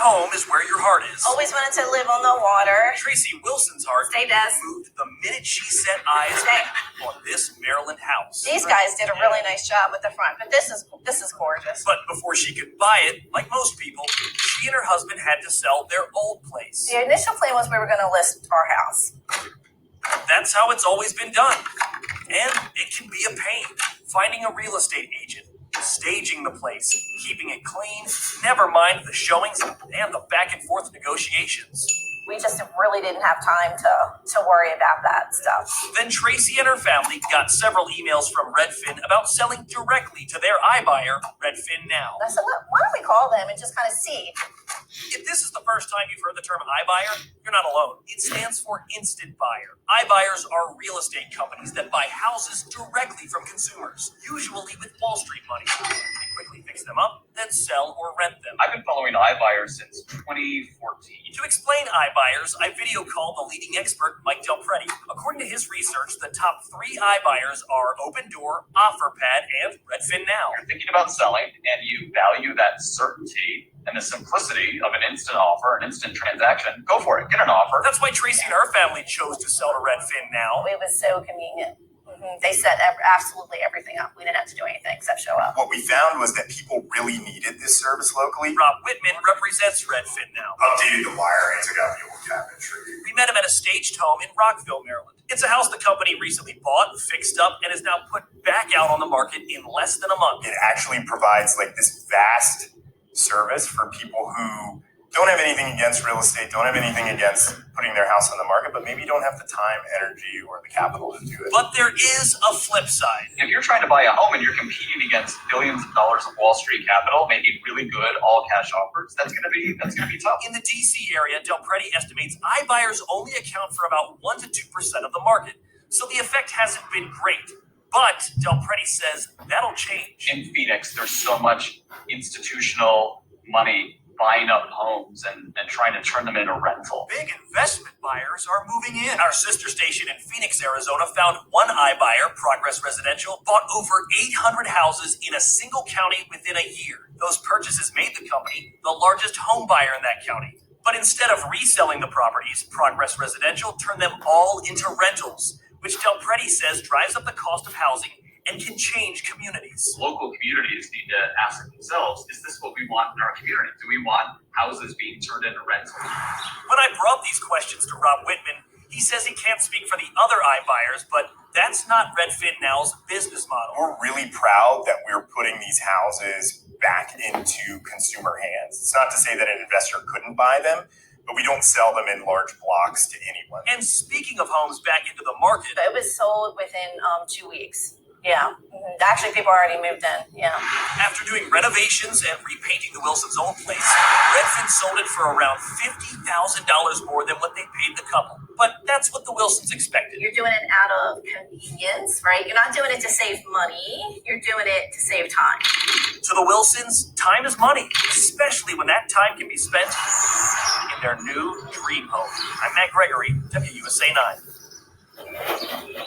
home is where your heart is. Always wanted to live on the water. Tracy Wilson's heart moved the minute she set eyes on this Maryland house. These guys did a really nice job with the front, but this is gorgeous. But before she could buy it, like most people, she and her husband had to sell their old place. The initial plan was we were going to list our house. That's how it's always been done. And it can be a pain. Finding a real estate agent, staging the place, keeping it clean, never mind the showings and the back and forth negotiations. We just really didn't have time to worry about that stuff. Then Tracy and her family got several emails from Redfin about selling directly to their iBuyer, Redfin Now. I said, look, why don't we call them and just kind of see? If this is the first time you've heard the term iBuyer, you're not alone. It stands for Instant Buyer. iBuyers are real estate companies that buy houses directly from consumers, usually with Wall Street money. They quickly fix them up, then sell or rent them. I've been following iBuyers since 2014. To explain iBuyers, I video called the leading expert, Mike Del Prete. According to his research, the top 3 iBuyers are Open Door, OfferPad, and Redfin Now. You're thinking about selling and you value that certainty and the simplicity of an instant offer, an instant transaction, go for it. Get an offer. That's why Tracy and her family chose to sell to Redfin Now. It was so convenient. They set absolutely everything up. We didn't have to do anything except show up. What we found was that people really needed this service locally. Rob Whitman represents Redfin Now. Updated the wiring, took out the old cabinetry. We met him at a staged home in Rockville, Maryland. It's a house the company recently bought, fixed up, and is now put back out on the market in less than a month. It actually provides like this vast service for people who don't have anything against real estate, don't have anything against putting their house on the market, but maybe don't have the time, energy, or the capital to do it. But there is a flip side. If you're trying to buy a home and you're competing against billions of dollars of Wall Street capital, making really good all cash offers, that's gonna be tough. In the DC area, Del Prete estimates iBuyers only account for about 1 to 2% of the market. So the effect hasn't been great. But Del Prete says that'll change. In Phoenix, there's so much institutional money buying up homes and trying to turn them into rental. Big investment buyers are moving in. Our sister station in Phoenix, Arizona found one iBuyer, Progress Residential, bought over 800 houses in a single county within a year. Those purchases made the company the largest home buyer in that county. But instead of reselling the properties, Progress Residential turned them all into rentals, which Del Prete says drives up the cost of housing and can change communities. Local communities need to ask themselves, is this what we want in our community? Do we want houses being turned into rentals? When I brought these questions to Rob Whitman, he says he can't speak for the other iBuyers, but that's not Redfin Now's business model. We're really proud that we're putting these houses back into consumer hands. It's not to say that an investor couldn't buy them, but we don't sell them in large blocks to anyone. And speaking of homes back into the market, It was sold within 2 weeks. Yeah. Actually, people already moved in. Yeah. after doing renovations and repainting the Wilsons' old place, Redfin sold it for around $50,000 more than what they paid the couple. But that's what the Wilsons expected. You're doing it out of convenience, right? You're not doing it to save money. You're doing it to save time. To the Wilsons, time is money, especially when that time can be spent in their new dream home. I'm Matt Gregory, WUSA 9.